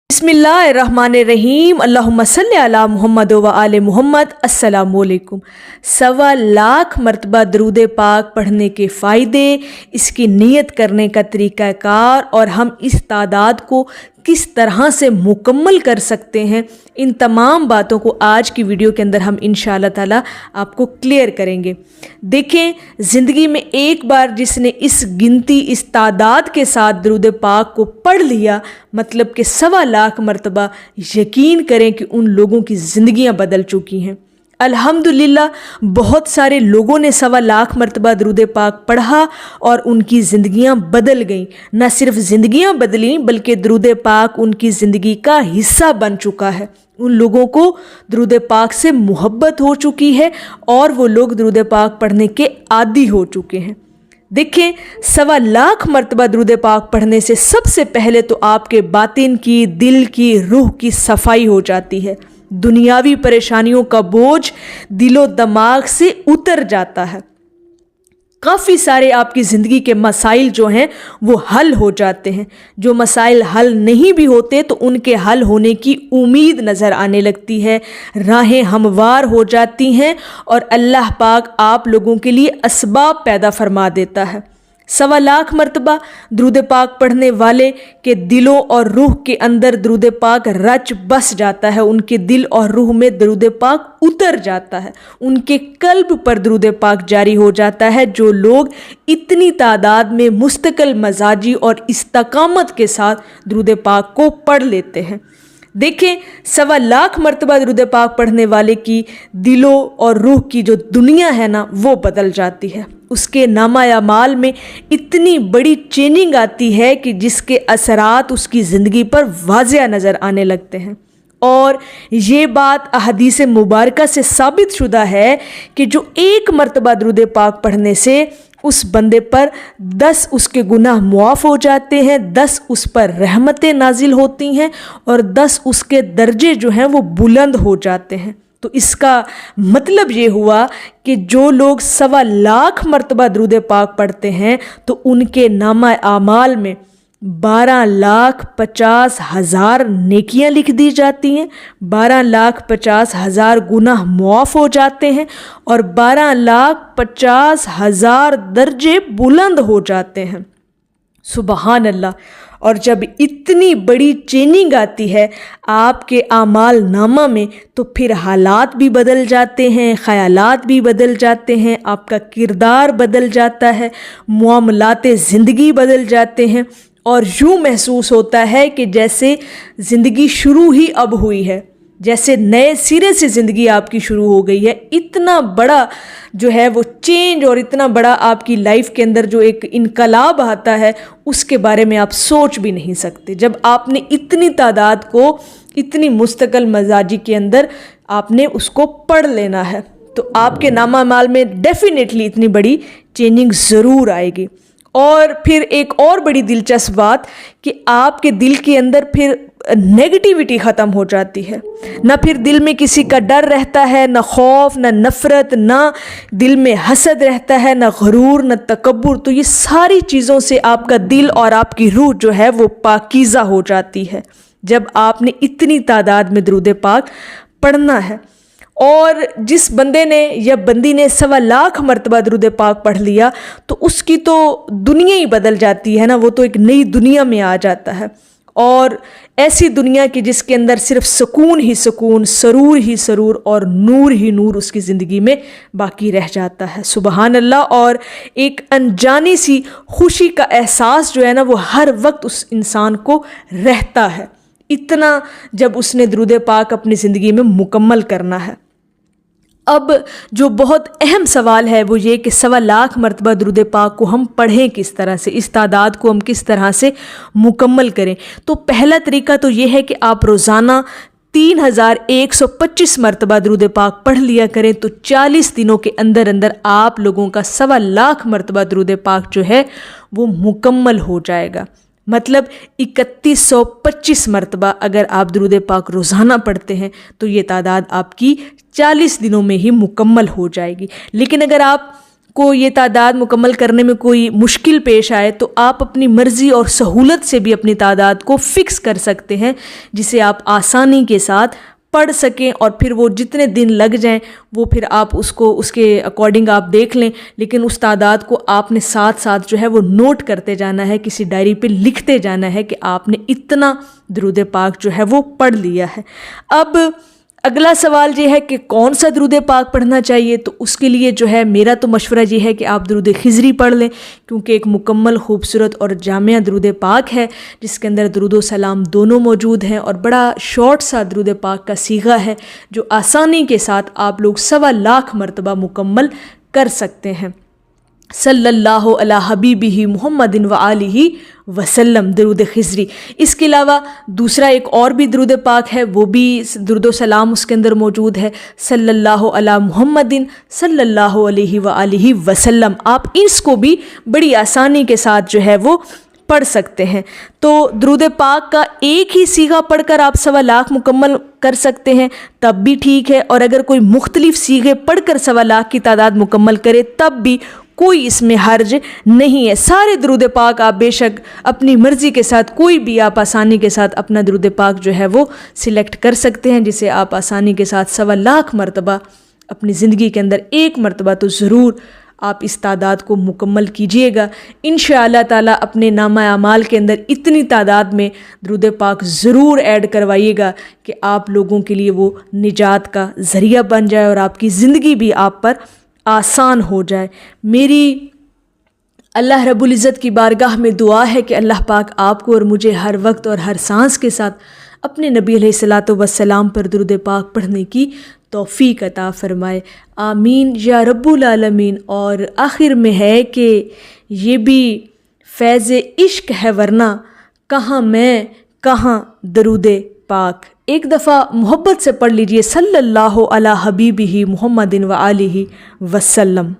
बिस्मिल्लाहिर्रहमानिर्रहीम अल्लाहुम्मा सल्ली अला मुहम्मद व आले मुहम्मद। अस्सलामुअलैकुम। 1.25 मरतबा दरूद पाक पढ़ने के फ़ायदे, इसकी नियत करने का तरीक़ाकार और हम इस तादाद को किस तरह से मुकम्मल कर सकते हैं, इन तमाम बातों को आज की वीडियो के अंदर हम इंशाअल्लाह ताला आपको क्लियर करेंगे। देखें, ज़िंदगी में एक बार जिसने इस गिनती, इस तादाद के साथ दरूद पाक को पढ़ लिया, मतलब कि 1.25 मरतबा, यकीन करें कि उन लोगों की ज़िंदगियां बदल चुकी हैं। अल्हम्दुलिल्लाह, बहुत सारे लोगों ने 1.25 मरतबा दरूद पाक पढ़ा और उनकी ज़िंदगियां बदल गईं। न सिर्फ ज़िंदगियां बदली बल्कि दरूद पाक उनकी ज़िंदगी का हिस्सा बन चुका है। उन लोगों को दरूद पाक से मोहब्बत हो चुकी है और वो लोग दरूद पाक पढ़ने के आदी हो चुके हैं। देखें, 1.25 मरतबा दरूद पाक पढ़ने से सबसे पहले तो आपके बातिन की, दिल की, रूह की सफाई हो जाती है। दुनियावी परेशानियों का बोझ दिलो दिमाग से उतर जाता है। काफ़ी सारे आपकी ज़िंदगी के मसाइल जो हैं वो हल हो जाते हैं। जो मसाइल हल नहीं भी होते तो उनके हल होने की उम्मीद नज़र आने लगती है, राहें हमवार हो जाती हैं और अल्लाह पाक आप लोगों के लिए असबाब पैदा फरमा देता है। 1.25 मरतबा दरूद पाक पढ़ने वाले के दिलों और रूह के अंदर दरूद पाक रच बस जाता है। उनके दिल और रूह में दरूद पाक उतर जाता है, उनके कल्ब पर दरूद पाक जारी हो जाता है। जो लोग इतनी तादाद में मुस्तकिल मजाजी और इस्तकामत के साथ दरूद पाक को पढ़ लेते हैं। देखें, 1.25 मरतबा दरूद पाक पढ़ने वाले की दिलों और रूह की जो दुनिया है ना, वो बदल जाती है। उसके नामा अमाल में इतनी बड़ी चेंजिंग आती है कि जिसके असरात उसकी ज़िंदगी पर वाज़िया नज़र आने लगते हैं। और ये बात अहदीस मुबारका से साबित शुदा है कि जो एक मरतबा दरूद पाक पढ़ने से उस बंदे पर 10 उसके गुनाह मुआफ़ हो जाते हैं, 10 उस पर रहमतें नाजिल होती हैं और 10 उसके दर्जे जो हैं वो बुलंद हो जाते हैं। तो इसका मतलब ये हुआ कि जो लोग 1.25 मरतबा दरूद पाक पढ़ते हैं तो उनके नामा आमाल में 12,50,000 नेकियां लिख दी जाती हैं, 12,50,000 गुनाह मुआफ़ हो जाते हैं और 12,50,000 दर्जे बुलंद हो जाते हैं। सुबहान अल्लाह। और जब इतनी बड़ी चेंजिंग आती है आपके आमाल नामा में तो फिर हालात भी बदल जाते हैं, ख़यालात भी बदल जाते हैं, आपका किरदार बदल जाता है, मामलाते ज़िंदगी बदल जाते हैं और यूँ महसूस होता है कि जैसे ज़िंदगी शुरू ही अब हुई है, जैसे नए सिरे से ज़िंदगी आपकी शुरू हो गई है। इतना बड़ा जो है वो चेंज और इतना बड़ा आपकी लाइफ के अंदर जो एक इनकलाब आता है उसके बारे में आप सोच भी नहीं सकते। जब आपने इतनी तादाद को इतनी मुस्तकिल मजाजी के अंदर आपने उसको पढ़ लेना है तो आपके नामा माल में डेफिनेटली इतनी बड़ी चेंजिंग ज़रूर आएगी। और फिर एक और बड़ी दिलचस्प बात कि आपके दिल के अंदर फिर नेगेटिविटी ख़त्म हो जाती है। ना फिर दिल में किसी का डर रहता है, ना खौफ, ना नफ़रत, ना दिल में हसद रहता है, ना गरूर, ना तकब्बुर। तो ये सारी चीज़ों से आपका दिल और आपकी रूह जो है वो पाकीज़ा हो जाती है जब आपने इतनी तादाद में दरूद पाक पढ़ना है। और जिस बंदे ने या बंदी ने 1.25 मरतबा दरूद पाक पढ़ लिया तो उसकी तो दुनिया ही बदल जाती है ना, वो तो एक नई दुनिया में आ जाता है और ऐसी दुनिया की जिसके अंदर सिर्फ सुकून ही सुकून, सरूर ही सरूर और नूर ही नूर उसकी ज़िंदगी में बाकी रह जाता है। सुबहान अल्लाह। और एक अनजानी सी खुशी का एहसास जो है ना वो हर वक्त उस इंसान को रहता है, इतना जब उसने दरूद पाक अपनी ज़िंदगी में मुकम्मल करना है। अब जो बहुत अहम सवाल है वो ये कि 1.25 मरतबा दरूद पाक को हम पढ़ें किस तरह से, इस तादाद को हम किस तरह से मुकम्मल करें। तो पहला तरीका तो ये है कि आप रोज़ाना 3,125 मरतबा दरूद पाक पढ़ लिया करें तो 40 दिनों के अंदर अंदर आप लोगों का 1.25 मरतबा दरूद पाक जो है वो मुकम्मल हो जाएगा। मतलब 3125 मरतबा अगर आप दरूद पाक रोज़ाना पढ़ते हैं तो ये तादाद आपकी 40 दिनों में ही मुकम्मल हो जाएगी। लेकिन अगर आप کو یہ تعداد مکمل کرنے میں کوئی مشکل پیش آئے تو آپ اپنی مرضی اور سہولت سے بھی اپنی تعداد کو فکس کر سکتے ہیں، جسے آپ آسانی کے ساتھ پڑھ سکیں، اور پھر وہ جتنے دن لگ جائیں وہ پھر آپ اس کے اکارڈنگ آپ دیکھ لیں، لیکن اس تعداد کو آپ نے ساتھ ساتھ جو ہے وہ نوٹ کرتے جانا ہے، کسی ڈائری پہ لکھتے جانا ہے کہ آپ نے اتنا درود پاک جو ہے وہ پڑھ لیا ہے۔ اب اگلا سوال یہ ہے کہ کون سا درود پاک پڑھنا چاہیے، تو اس کے لیے جو ہے میرا تو مشورہ یہ ہے کہ آپ درود خضری پڑھ لیں، کیونکہ ایک مکمل خوبصورت اور جامع درود پاک ہے جس کے اندر درود و سلام دونوں موجود ہیں، اور بڑا شارٹ سا درود پاک کا صیغہ ہے جو آسانی کے ساتھ آپ لوگ 125 مرتبہ مکمل کر سکتے ہیں۔ صلی اللہ علی حبیبہ محمد و آلہ وسلم، درود خضری۔ اس کے علاوہ دوسرا ایک اور بھی درود پاک ہے، وہ بھی درود و سلام اس کے اندر موجود ہے، صلی اللہ علی محمد صلی اللہ علیہ وآلہ وسلم۔ آپ اس کو بھی بڑی آسانی کے ساتھ جو ہے وہ پڑھ سکتے ہیں۔ تو درود پاک کا ایک ہی صیغہ پڑھ کر آپ 125 مکمل کر سکتے ہیں تب بھی ٹھیک ہے، اور اگر کوئی مختلف صیغے پڑھ کر 125 کی تعداد مکمل کرے تب بھی کوئی اس میں حرج نہیں ہے۔ سارے درود پاک آپ بے شک اپنی مرضی کے ساتھ کوئی بھی آپ آسانی کے ساتھ اپنا درود پاک جو ہے وہ سلیکٹ کر سکتے ہیں، جسے آپ آسانی کے ساتھ 125 مرتبہ اپنی زندگی کے اندر ایک مرتبہ تو ضرور آپ اس تعداد کو مکمل کیجئے گا۔ انشاءاللہ تعالی اپنے نامہ اعمال کے اندر اتنی تعداد میں درود پاک ضرور ایڈ کروائیے گا کہ آپ لوگوں کے لیے وہ نجات کا ذریعہ بن جائے اور آپ کی زندگی بھی آپ پر آسان ہو جائے۔ میری اللہ رب العزت کی بارگاہ میں دعا ہے کہ اللہ پاک آپ کو اور مجھے ہر وقت اور ہر سانس کے ساتھ اپنے نبی علیہ الصلاۃ والسلام پر درود پاک پڑھنے کی توفیق عطا فرمائے، آمین یا رب العالمین۔ اور آخر میں ہے کہ یہ بھی فیض عشق ہے ورنہ کہاں میں کہاں درود پاک۔ ایک دفعہ محبت سے پڑھ لیجئے، صلی اللہ علی حبیبہ محمد و آلہ وسلم۔